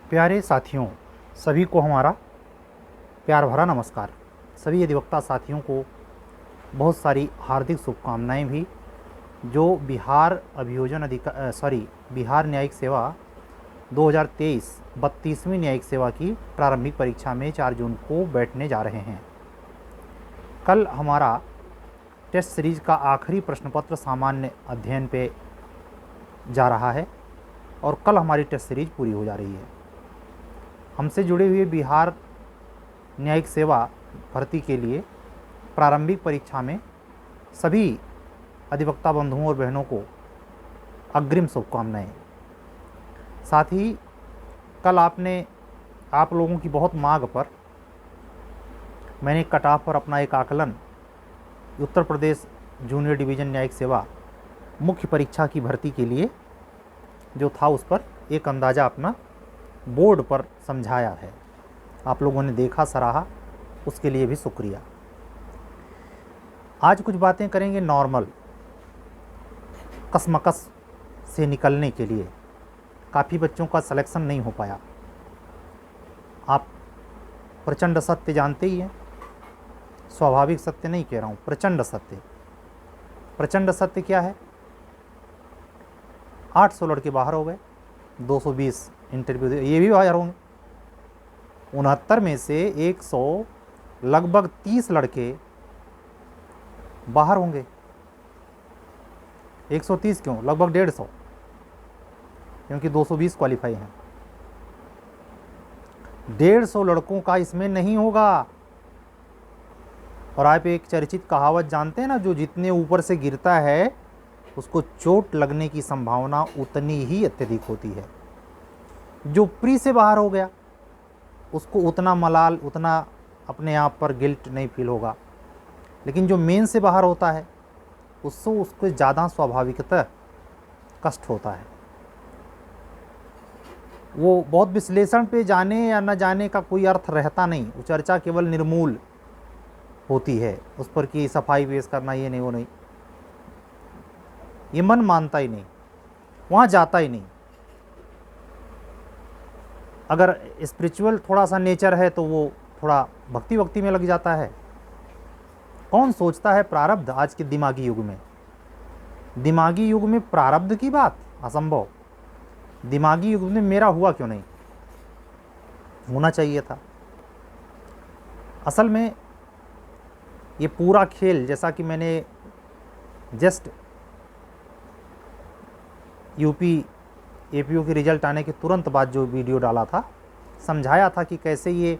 प्यारे साथियों, सभी को हमारा प्यार भरा नमस्कार। सभी अधिवक्ता साथियों को बहुत सारी हार्दिक शुभकामनाएं भी। जो बिहार अभियोजन बिहार न्यायिक सेवा 2023 32वीं न्यायिक सेवा की प्रारंभिक परीक्षा में 4 जून को बैठने जा रहे हैं। कल हमारा टेस्ट सीरीज का आखिरी प्रश्न पत्र सामान्य अध्ययन पे जा रहा है और कल हमारी टेस्ट सीरीज पूरी हो जा रही है। हमसे जुड़े हुए बिहार न्यायिक सेवा भर्ती के लिए प्रारंभिक परीक्षा में सभी अधिवक्ता बंधुओं और बहनों को अग्रिम शुभकामनाएं। साथ ही कल आप लोगों की बहुत मांग पर मैंने कट ऑफ पर अपना एक आकलन उत्तर प्रदेश जूनियर डिवीज़न न्यायिक सेवा मुख्य परीक्षा की भर्ती के लिए जो था उस पर एक अंदाज़ा अपना बोर्ड पर समझाया है। आप लोगों ने देखा, सराहा, उसके लिए भी शुक्रिया। आज कुछ बातें करेंगे नॉर्मल कसमकस से निकलने के लिए। काफ़ी बच्चों का सिलेक्शन नहीं हो पाया। आप प्रचंड सत्य जानते ही हैं, स्वाभाविक सत्य नहीं कह रहा हूँ, प्रचंड सत्य। प्रचंड सत्य क्या है? 800 लड़के बाहर हो गए, 220 इंटरव्यू दे, ये भी बाहर होंगे। 69 में से 100 लगभग 30 लड़के बाहर होंगे। 130 क्यों, लगभग 150, क्योंकि 220 क्वालिफाई हैं। 150 लड़कों का इसमें नहीं होगा। और आप एक चर्चित कहावत जानते हैं ना, जो जितने ऊपर से गिरता है उसको चोट लगने की संभावना उतनी ही अत्यधिक होती है। जो प्री से बाहर हो गया उसको उतना मलाल, उतना अपने आप पर गिल्ट नहीं फील होगा, लेकिन जो मेन से बाहर होता है उसको ज़्यादा स्वाभाविकतः कष्ट होता है। वो बहुत विश्लेषण पे जाने या न जाने का कोई अर्थ रहता नहीं। वो चर्चा केवल निर्मूल होती है उस पर कि सफाई पेश करना, ये नहीं वो नहीं, ये मन मानता ही नहीं, वहाँ जाता ही नहीं। अगर स्पिरिचुअल थोड़ा सा नेचर है तो वो थोड़ा भक्ति में लग जाता है। कौन सोचता है प्रारब्ध आज के दिमागी युग में? दिमागी युग में प्रारब्ध की बात असंभव। दिमागी युग में मेरा हुआ क्यों नहीं? होना चाहिए था। असल में ये पूरा खेल, जैसा कि मैंने जस्ट यूपी एपीओ की रिजल्ट आने के तुरंत बाद जो वीडियो डाला था, समझाया था कि कैसे ये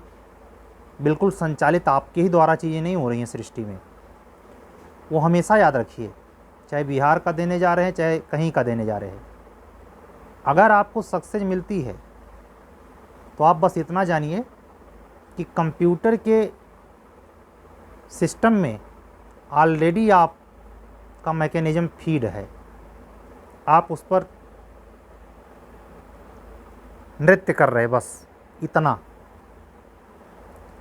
बिल्कुल संचालित आपके ही द्वारा चीज़ें नहीं हो रही हैं सृष्टि में। वो हमेशा याद रखिए, चाहे बिहार का देने जा रहे हैं चाहे कहीं का देने जा रहे हैं, अगर आपको सक्सेस मिलती है तो आप बस इतना जानिए कि कंप्यूटर के सिस्टम में ऑलरेडी आपका मैकेनिज्म फीड है। आप उस पर नृत्य कर रहे, बस इतना,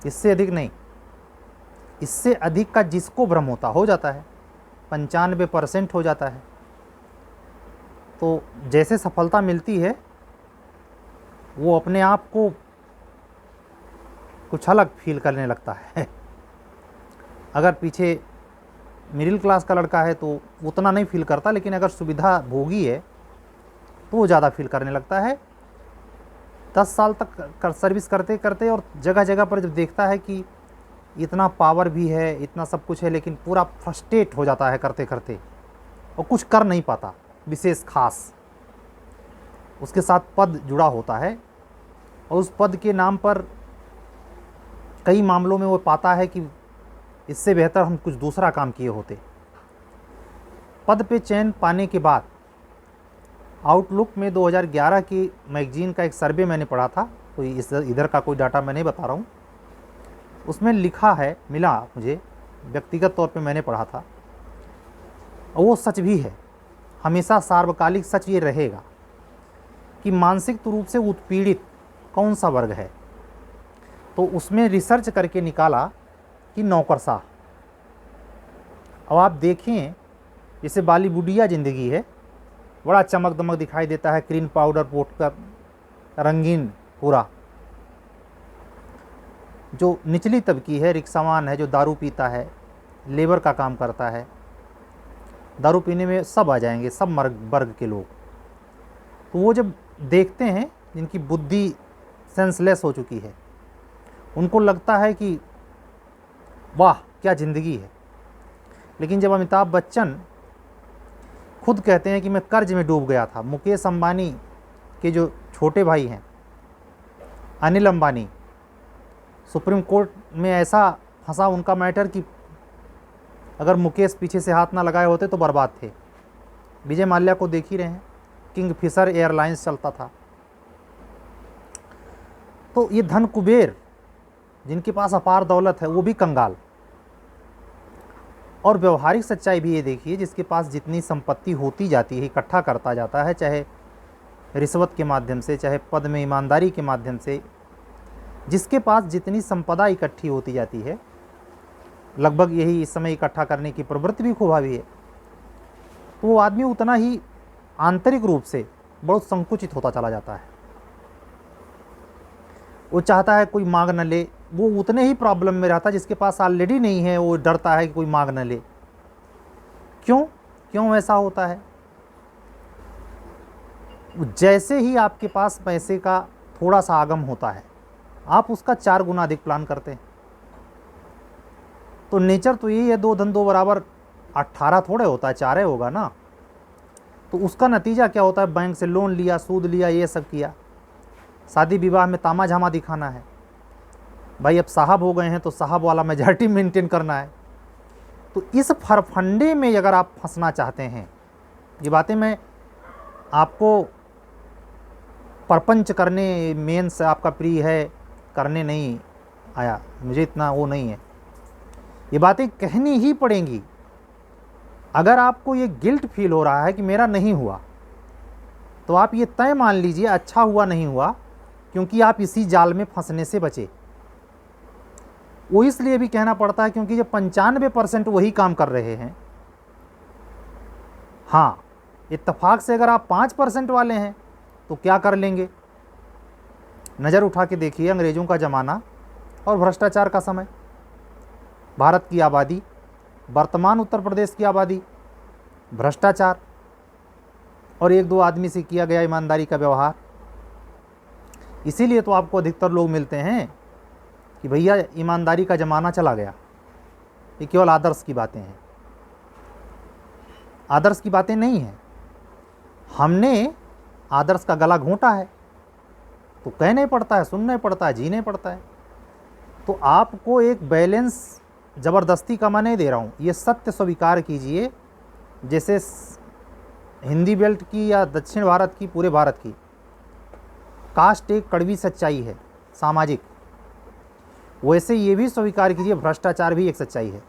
इससे अधिक नहीं। इससे अधिक का जिसको भ्रम होता हो जाता है, 95% हो जाता है। तो जैसे सफलता मिलती है वो अपने आप को कुछ अलग फील करने लगता है। अगर पीछे मिडिल क्लास का लड़का है तो उतना नहीं फील करता, लेकिन अगर सुविधा भोगी है तो वो ज़्यादा फील करने लगता है। 10 साल तक सर्विस करते करते और जगह जगह पर जब देखता है कि इतना पावर भी है, इतना सब कुछ है, लेकिन पूरा फ्रस्ट्रेट हो जाता है करते करते और कुछ कर नहीं पाता विशेष खास। उसके साथ पद जुड़ा होता है और उस पद के नाम पर कई मामलों में वो पाता है कि इससे बेहतर हम कुछ दूसरा काम किए होते। पद पे चयन पाने के बाद आउटलुक में 2011 की मैगजीन का एक सर्वे मैंने पढ़ा था, कोई इधर का कोई डाटा मैं नहीं बता रहा हूँ। उसमें लिखा है, मिला मुझे, व्यक्तिगत तौर पे मैंने पढ़ा था और वो सच भी है, हमेशा सार्वकालिक सच ये रहेगा कि मानसिक रूप से उत्पीड़ित कौन सा वर्ग है। तो उसमें रिसर्च करके निकाला कि नौकरशाह। अब आप देखें, जैसे बॉलीवुडिया ज़िंदगी है, बड़ा चमक दमक दिखाई देता है, क्रीम पाउडर पोट का रंगीन पूरा। जो निचली तबकी है, रिक्शावान है, जो दारू पीता है, लेबर का काम करता है, दारू पीने में सब आ जाएंगे, सब वर्ग के लोग। तो वो जब देखते हैं जिनकी बुद्धि सेंसलेस हो चुकी है, उनको लगता है कि वाह क्या ज़िंदगी है। लेकिन जब अमिताभ बच्चन खुद कहते हैं कि मैं कर्ज में डूब गया था, मुकेश अंबानी के जो छोटे भाई हैं अनिल अंबानी, सुप्रीम कोर्ट में ऐसा फंसा उनका मैटर कि अगर मुकेश पीछे से हाथ ना लगाए होते तो बर्बाद थे। विजय माल्या को देख ही रहे हैं, किंग फिशर एयरलाइंस चलता था। तो ये धन कुबेर जिनके पास अपार दौलत है वो भी कंगाल। और व्यवहारिक सच्चाई भी ये देखिए, जिसके पास जितनी संपत्ति होती जाती है, इकट्ठा करता जाता है, चाहे रिश्वत के माध्यम से, चाहे पद में ईमानदारी के माध्यम से, जिसके पास जितनी संपदा इकट्ठी होती जाती है, लगभग यही इस समय इकट्ठा करने की प्रवृत्ति भी खूब हावी है, तो वो आदमी उतना ही आंतरिक रूप से बहुत संकुचित होता चला जाता है। वो चाहता है कोई मांग न ले, वो उतने ही प्रॉब्लम में रहता है जिसके पास ऑलरेडी नहीं है, वो डरता है कि कोई मांग न ले। क्यों ऐसा होता है? जैसे ही आपके पास पैसे का थोड़ा सा आगम होता है, आप उसका 4 गुना अधिक प्लान करते हैं। तो नेचर तो यही है, 2 धन 2 बराबर 18 थोड़े होता है, 4 होगा ना। तो उसका नतीजा क्या होता है? बैंक से लोन लिया, सूद लिया, ये सब किया। शादी विवाह में तामा झामा दिखाना है, भाई अब साहब हो गए हैं तो साहब वाला मेजॉरिटी मेंटेन करना है। तो इस फरफंडे में अगर आप फंसना चाहते हैं, ये बातें मैं आपको परपंच करने, मेंस आपका प्रिय है करने नहीं आया, मुझे इतना वो नहीं है, ये बातें कहनी ही पड़ेंगी। अगर आपको ये गिल्ट फील हो रहा है कि मेरा नहीं हुआ, तो आप ये तय मान लीजिए अच्छा हुआ नहीं हुआ, क्योंकि आप इसी जाल में फंसने से बचे। वो इसलिए भी कहना पड़ता है क्योंकि जब 95% वही काम कर रहे हैं। हाँ, इत्तेफाक से अगर आप 5% वाले हैं तो क्या कर लेंगे? नज़र उठा के देखिए, अंग्रेज़ों का ज़माना और भ्रष्टाचार का समय, भारत की आबादी, वर्तमान उत्तर प्रदेश की आबादी, भ्रष्टाचार और 1-2 आदमी से किया गया ईमानदारी का व्यवहार। इसीलिए तो आपको अधिकतर लोग मिलते हैं कि भैया ईमानदारी का ज़माना चला गया। ये केवल आदर्श की बातें हैं, आदर्श की बातें नहीं हैं। हमने आदर्श का गला घोंटा है तो कहना ही पड़ता है, सुनना ही पड़ता है, जीना ही पड़ता है। तो आपको एक बैलेंस ज़बरदस्ती का मैं नहीं दे रहा हूँ, ये सत्य स्वीकार कीजिए। जैसे हिंदी बेल्ट की या दक्षिण भारत की, पूरे भारत की कास्ट एक कड़वी सच्चाई है सामाजिक, वैसे ये भी स्वीकार कीजिए भ्रष्टाचार भी एक सच्चाई है।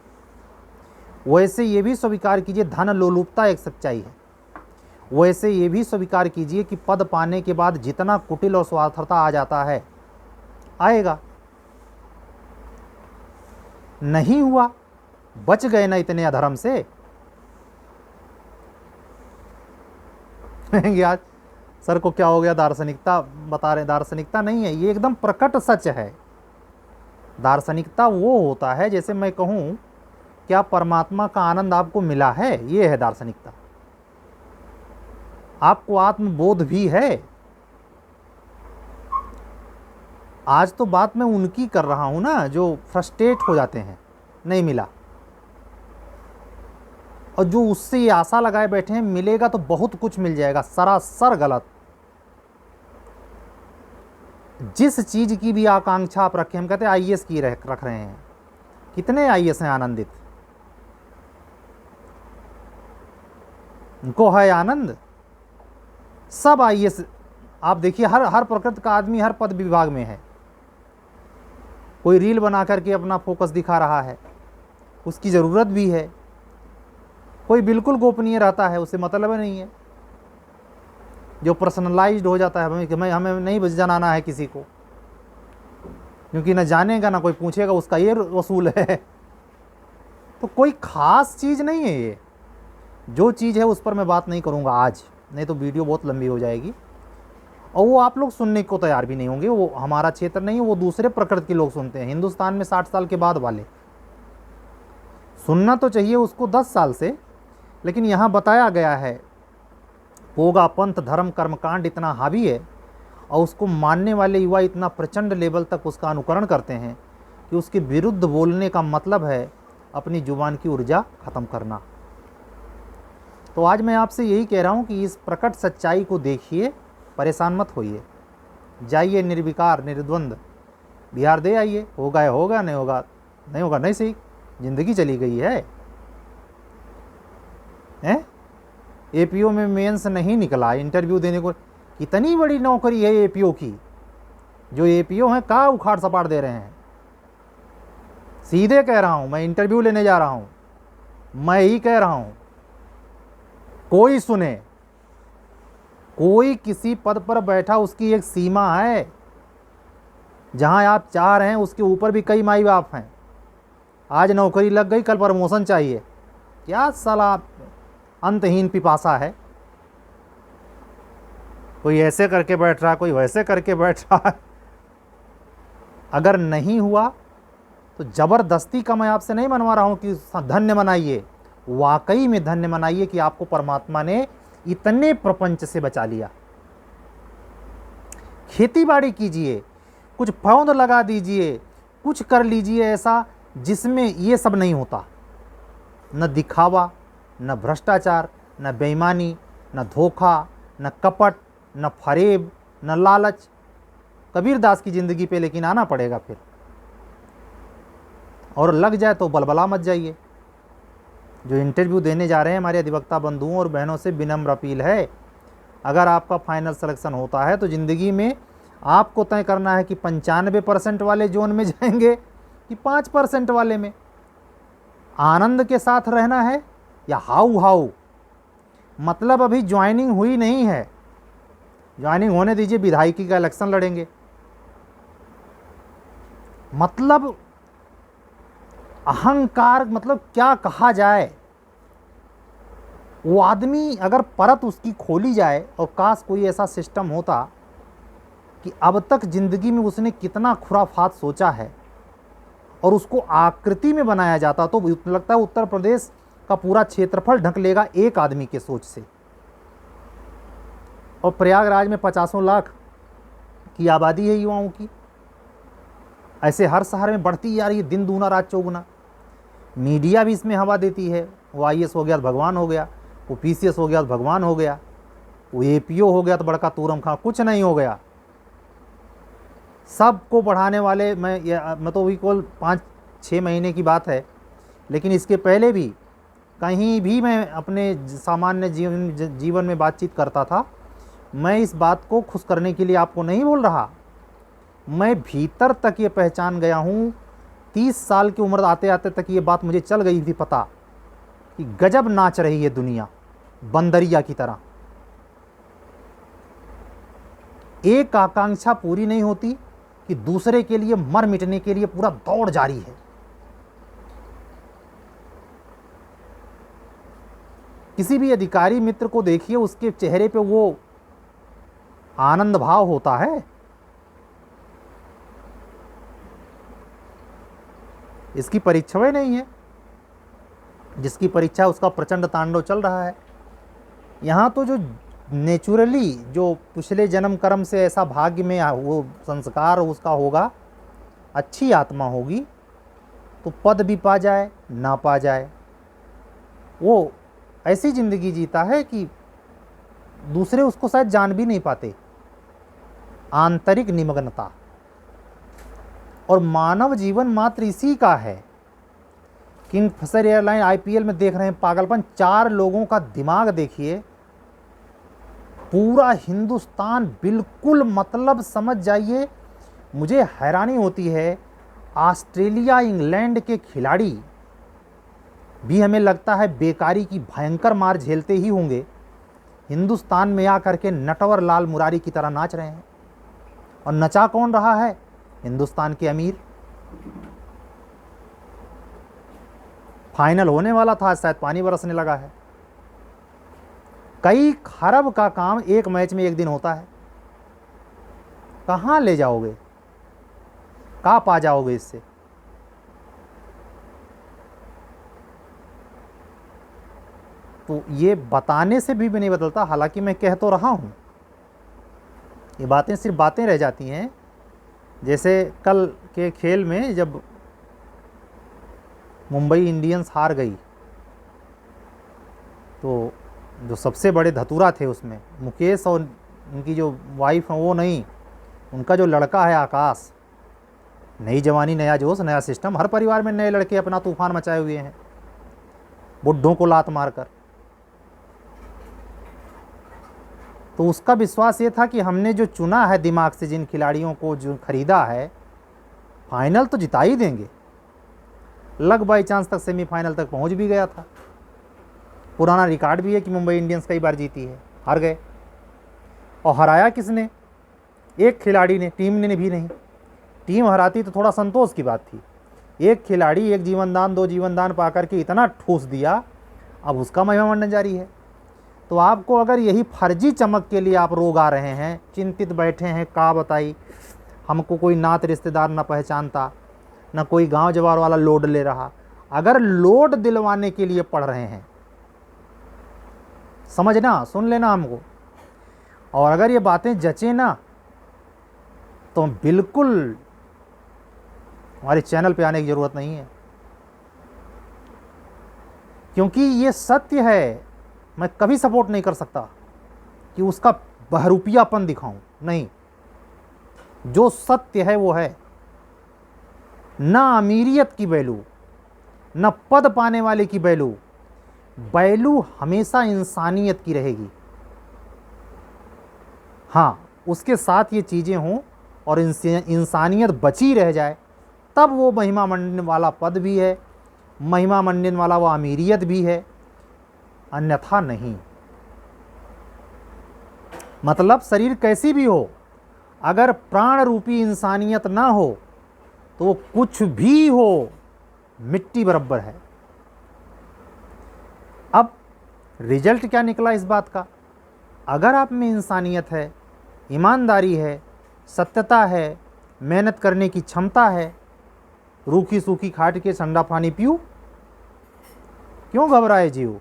वैसे ये भी स्वीकार कीजिए धन लोलुपता एक सच्चाई है। वैसे ये भी स्वीकार कीजिए कि पद पाने के बाद जितना कुटिल और स्वार्थता आ जाता है, आएगा। नहीं हुआ, बच गए ना इतने अधर्म से। आज सर को क्या हो गया, दार्शनिकता बता रहे। दार्शनिकता नहीं है, ये एकदम प्रकट सच है। दार्शनिकता वो होता है, जैसे मैं कहूँ क्या परमात्मा का आनंद आपको मिला है, ये है दार्शनिकता। आपको आत्मबोध भी है। आज तो बात मैं उनकी कर रहा हूं ना जो फ्रस्ट्रेट हो जाते हैं, नहीं मिला, और जो उससे ये आशा लगाए बैठे हैं मिलेगा तो बहुत कुछ मिल जाएगा। सरासर गलत। जिस चीज की भी आकांक्षा आप रखें, हम कहते हैं आईएएस की रख रहे हैं, कितने आईएएस हैं आनंदित? उनको है आनंद। सब आईएएस आप देखिए, हर प्रकृति का आदमी हर पद विभाग में है। कोई रील बना करके अपना फोकस दिखा रहा है, उसकी ज़रूरत भी है। कोई बिल्कुल गोपनीय रहता है, उसे मतलब नहीं है। जो पर्सनलाइज्ड हो जाता है, हमें नहीं जनाना है किसी को, क्योंकि ना जानेगा ना कोई पूछेगा, उसका ये वसूल है। तो कोई ख़ास चीज़ नहीं है ये। जो चीज़ है उस पर मैं बात नहीं करूँगा आज, नहीं तो वीडियो बहुत लंबी हो जाएगी। और वो आप लोग सुनने को तैयार भी नहीं होंगे, वो हमारा क्षेत्र नहीं है, वो दूसरे प्रकृति के लोग सुनते हैं। हिंदुस्तान में 60 साल के बाद वाले सुनना तो चाहिए उसको 10 साल से, लेकिन यहाँ बताया गया है पोगा पंथ धर्म कर्मकांड इतना हावी है और उसको मानने वाले युवा इतना प्रचंड लेवल तक उसका अनुकरण करते हैं कि उसके विरुद्ध बोलने का मतलब है अपनी जुबान की ऊर्जा ख़त्म करना। तो आज मैं आपसे यही कह रहा हूँ कि इस प्रकट सच्चाई को देखिए, परेशान मत होइए, जाइए निर्विकार निर्द्वंद बिहार दे आइए, होगा या होगा, नहीं होगा नहीं होगा, नहीं सही, ज़िंदगी चली गई है। एपीओ में मेंस नहीं निकला, इंटरव्यू देने को, कितनी बड़ी नौकरी है एपीओ की, जो एपीओ हैं कहाँ उखाड़ सपाड़ दे रहे हैं। सीधे कह रहा हूँ, मैं इंटरव्यू लेने जा रहा हूँ, मैं ही कह रहा हूँ, कोई सुने, कोई किसी पद पर बैठा उसकी एक सीमा है, जहाँ आप चाह रहे हैं उसके ऊपर भी कई माई बाप हैं। आज नौकरी लग गई, कल प्रमोशन चाहिए, क्या साला अंतहीन पिपासा है। कोई ऐसे करके बैठ रहा है, कोई वैसे करके बैठ रहा है। अगर नहीं हुआ तो ज़बरदस्ती का मैं आपसे नहीं मनवा रहा हूँ कि धन्य मनाइए, वाकई में धन्य मनाइए कि आपको परमात्मा ने इतने प्रपंच से बचा लिया। खेती बाड़ी कीजिए, कुछ पौध लगा दीजिए, कुछ कर लीजिए ऐसा जिसमें ये सब नहीं होता, न दिखावा, न भ्रष्टाचार, न बेईमानी, न धोखा, न कपट, न फरेब, न लालच। कबीरदास की ज़िंदगी पे लेकिन आना पड़ेगा फिर, और लग जाए तो बलबला मत जाइए। जो इंटरव्यू देने जा रहे हैं हमारे अधिवक्ता बंधुओं और बहनों से विनम्र अपील है, अगर आपका फाइनल सिलेक्शन होता है तो ज़िंदगी में आपको तय करना है कि 95% वाले जोन में जाएंगे कि 5% वाले में। आनंद के साथ रहना है या हाउ हाउ। मतलब अभी ज्वाइनिंग हुई नहीं है, ज्वाइनिंग होने दीजिए, विधायकी का इलेक्शन लड़ेंगे। मतलब अहंकार, मतलब क्या कहा जाए। वो आदमी अगर परत उसकी खोली जाए, और काश कोई ऐसा सिस्टम होता कि अब तक ज़िंदगी में उसने कितना खुराफात सोचा है और उसको आकृति में बनाया जाता, तो लगता है उत्तर प्रदेश का पूरा क्षेत्रफल ढक लेगा एक आदमी के सोच से। और प्रयागराज में 50 लाख की आबादी है युवाओं की, ऐसे हर शहर में बढ़ती जा रही है, दिन दूना रात चौगुना। मीडिया भी इसमें हवा देती है, वो आईएएस हो गया तो भगवान हो गया, वो पीसीएस हो गया तो भगवान हो गया, वो एपीओ हो गया तो बड़का तूरम खां, कुछ नहीं हो गया। सबको बढ़ाने वाले, मैं तो केवल 5-6 महीने की बात है, लेकिन इसके पहले भी कहीं भी मैं अपने सामान्य जीवन में बातचीत करता था, मैं इस बात को खुश करने के लिए आपको नहीं बोल रहा, मैं भीतर तक ये पहचान गया हूँ। 30 साल की उम्र आते आते तक ये बात मुझे चल गई थी पता कि गजब नाच रही है दुनिया बंदरिया की तरह। एक आकांक्षा पूरी नहीं होती कि दूसरे के लिए मर मिटने के लिए पूरा दौड़ जारी है। किसी भी अधिकारी मित्र को देखिए, उसके चेहरे पे वो आनंद भाव होता है। इसकी परीक्षाएं नहीं है, जिसकी परीक्षा उसका प्रचंड तांडव चल रहा है। यहाँ तो जो नेचुरली, जो पिछले जन्म कर्म से ऐसा भाग्य में वो संस्कार उसका होगा, अच्छी आत्मा होगी, तो पद भी पा जाए ना पा जाए, वो ऐसी ज़िंदगी जीता है कि दूसरे उसको शायद जान भी नहीं पाते। आंतरिक निमग्नता। और मानव जीवन मात्र इसी का है। किंग फिशर एयरलाइन आईपीएल में देख रहे हैं पागलपन, 4 लोगों का दिमाग देखिए, पूरा हिंदुस्तान बिल्कुल, मतलब समझ जाइए। मुझे हैरानी होती है, ऑस्ट्रेलिया इंग्लैंड के खिलाड़ी भी हमें लगता है बेकारी की भयंकर मार झेलते ही होंगे, हिंदुस्तान में आकर के नटवर लाल मुरारी की तरह नाच रहे हैं। और नचा कौन रहा है? हिंदुस्तान के अमीर। फाइनल होने वाला था, शायद पानी बरसने लगा है। कई खरब का काम एक मैच में एक दिन होता है। कहाँ ले जाओगे, कहाँ पा जाओगे इससे। तो ये बताने से भी नहीं बदलता, हालांकि मैं कह तो रहा हूँ, ये बातें सिर्फ बातें रह जाती हैं। जैसे कल के खेल में जब मुंबई इंडियंस हार गई तो जो सबसे बड़े धतूरा थे उसमें मुकेश और उनकी जो वाइफ है वो नहीं, उनका जो लड़का है आकाश, नई जवानी नया जोश नया सिस्टम, हर परिवार में नए लड़के अपना तूफान मचाए हुए हैं बुड्ढों को लात मारकर। तो उसका विश्वास ये था कि हमने जो चुना है दिमाग से, जिन खिलाड़ियों को जो खरीदा है, फाइनल तो जिता ही देंगे। लग बाई चांस तक सेमीफाइनल तक पहुंच भी गया था। पुराना रिकॉर्ड भी है कि मुंबई इंडियंस कई बार जीती है, हार गए। और हराया किसने? एक खिलाड़ी ने, टीम ने भी नहीं। टीम हराती तो थोड़ा संतोष की बात थी, एक खिलाड़ी एक जीवनदान 2 जीवनदान पा करके इतना ठूस दिया, अब उसका महिमा मंडन जारी है। तो आपको अगर यही फर्जी चमक के लिए आप रोग आ रहे हैं, चिंतित बैठे हैं, का बताई हमको कोई नात रिश्तेदार ना पहचानता, ना कोई गांव जवार वाला लोड ले रहा, अगर लोड दिलवाने के लिए पढ़ रहे हैं, समझना, सुन लेना हमको, और अगर ये बातें जचे ना तो बिल्कुल हमारे चैनल पे आने की ज़रूरत नहीं है, क्योंकि ये सत्य है। मैं कभी सपोर्ट नहीं कर सकता कि उसका बहरूपियापन दिखाऊं, नहीं, जो सत्य है वो है। ना अमीरियत की वैल्यू, न पद पाने वाले की वैल्यू, वैल्यू हमेशा इंसानियत की रहेगी। हाँ, उसके साथ ये चीज़ें हों और इंसानियत बची रह जाए, तब वो महिमा मंडन वाला पद भी है, महिमा मंडन वाला वो अमीरियत भी है, अन्यथा नहीं। मतलब शरीर कैसी भी हो, अगर प्राण रूपी इंसानियत ना हो तो वो कुछ भी हो, मिट्टी बराबर है। अब रिजल्ट क्या निकला इस बात का? अगर आप में इंसानियत है, ईमानदारी है, सत्यता है, मेहनत करने की क्षमता है, रूखी सूखी खाट के ठंडा पानी पियो, क्यों घबराए जीव?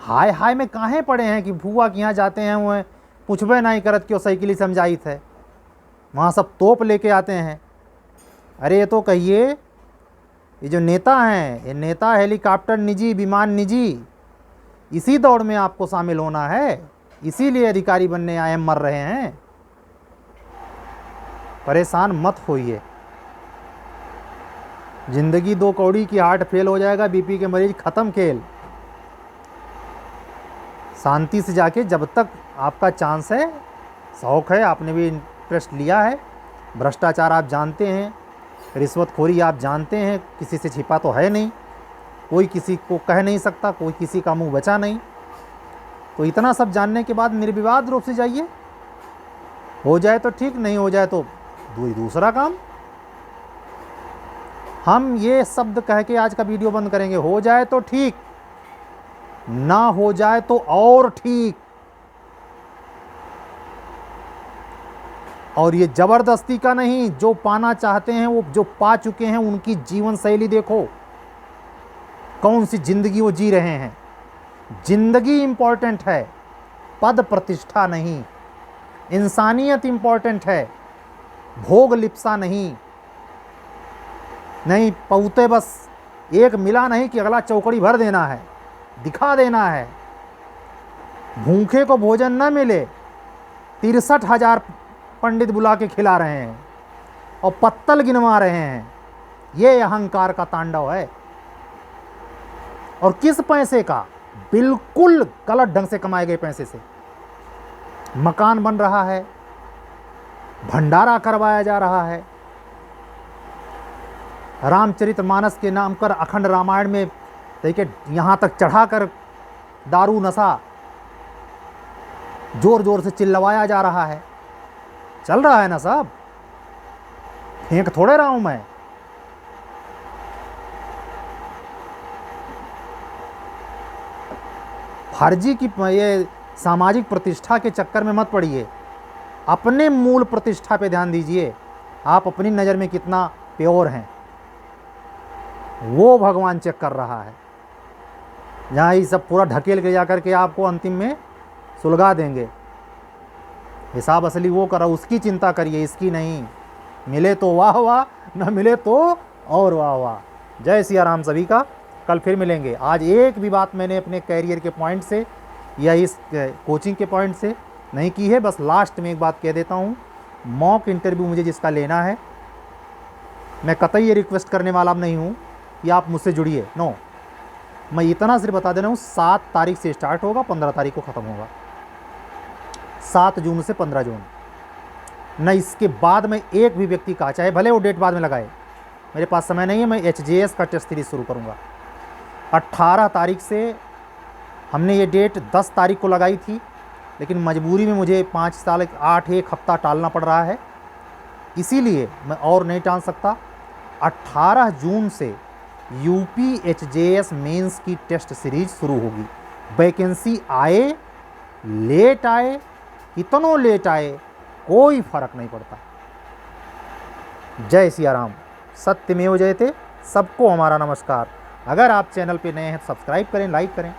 हाय हाय में काहे पड़े हैं कि फुआ के यहाँ जाते हैं, वो पूछबे नहीं करत क्यों साइकिल समझाई थे, वहाँ सब तोप लेके आते हैं। अरे ये तो कहिए, ये जो नेता हैं, ये नेता हेलीकॉप्टर निजी, विमान निजी, इसी दौड़ में आपको शामिल होना है, इसीलिए अधिकारी बनने आए मर रहे हैं। परेशान मत होइए, जिंदगी 2 कौड़ी की, हार्ट फेल हो जाएगा, बीपी के मरीज, खत्म खेल। शांति से जाके, जब तक आपका चांस है, शौक़ है, आपने भी इंटरेस्ट लिया है, भ्रष्टाचार आप जानते हैं, रिश्वतखोरी आप जानते हैं, किसी से छिपा तो है नहीं, कोई किसी को कह नहीं सकता, कोई किसी का मुंह बचा नहीं। तो इतना सब जानने के बाद निर्विवाद रूप से जाइए, हो जाए तो ठीक, नहीं हो जाए तो दूसरा काम। हम ये शब्द कह के आज का वीडियो बंद करेंगे, हो जाए तो ठीक, ना हो जाए तो और ठीक। और ये जबरदस्ती का नहीं, जो पाना चाहते हैं वो जो पा चुके हैं, उनकी जीवन शैली देखो, कौन सी जिंदगी वो जी रहे हैं। जिंदगी इंपॉर्टेंट है, पद प्रतिष्ठा नहीं। इंसानियत इंपॉर्टेंट है, भोग लिप्सा नहीं। नहीं पौते बस एक मिला नहीं कि अगला चौकड़ी भर देना है, दिखा देना है। भूखे को भोजन न मिले, 63,000 पंडित बुला के खिला रहे हैं और पत्तल गिनवा रहे हैं। ये अहंकार का तांडव है। और किस पैसे का? बिल्कुल गलत ढंग से कमाए गए पैसे से। मकान बन रहा है, भंडारा करवाया जा रहा है, रामचरितमानस के नाम पर अखंड रामायण में देखिए यहाँ तक चढ़ाकर दारू नशा जोर जोर से चिल्लवाया जा रहा है। चल रहा है ना साहब, फेंक थोड़े रहा हूं मैं। फर्जी की ये सामाजिक प्रतिष्ठा के चक्कर में मत पड़िए। अपने मूल प्रतिष्ठा पे ध्यान दीजिए, आप अपनी नज़र में कितना प्योर हैं, वो भगवान चेक कर रहा है। जहाँ ये सब पूरा ढकेल के जाकर के आपको अंतिम में सुलगा देंगे, हिसाब असली वो करा, उसकी चिंता करिए, इसकी नहीं। मिले तो वाह वाह, न मिले तो और वाह वाह। जय सिया राम सभी का। कल फिर मिलेंगे। आज एक भी बात मैंने अपने कैरियर के पॉइंट से या इस कोचिंग के पॉइंट से नहीं की है। बस लास्ट में एक बात कह देता हूँ, मॉक इंटरव्यू मुझे जिसका लेना है, मैं कतई ये रिक्वेस्ट करने वाला नहीं हूँ कि आप मुझसे जुड़िए, नो। मैं इतना सिर्फ बता दे रहा हूँ, 7 तारीख से स्टार्ट होगा, 15 तारीख को ख़त्म होगा। 7 जून से 15 जून, न इसके बाद में एक भी व्यक्ति का, चाहे भले वो डेट बाद में लगाए, मेरे पास समय नहीं है। मैं HJS का टेस्ट सीरीज शुरू करूँगा। 18 तारीख से हमने ये डेट 10 तारीख को लगाई थी, लेकिन मजबूरी में मुझे 5 साल 8 एक हफ्ता टालना पड़ रहा है, इसीलिए मैं और नहीं टाल सकता। 18 जून से UP HJS मेंस की टेस्ट सीरीज शुरू होगी। वैकेंसी आए, लेट आए, कितनों लेट आए, कोई फर्क नहीं पड़ता। जय सिया राम, सत्यमेव जयते। सबको हमारा नमस्कार। अगर आप चैनल पे नए हैं, सब्सक्राइब करें, लाइक करें।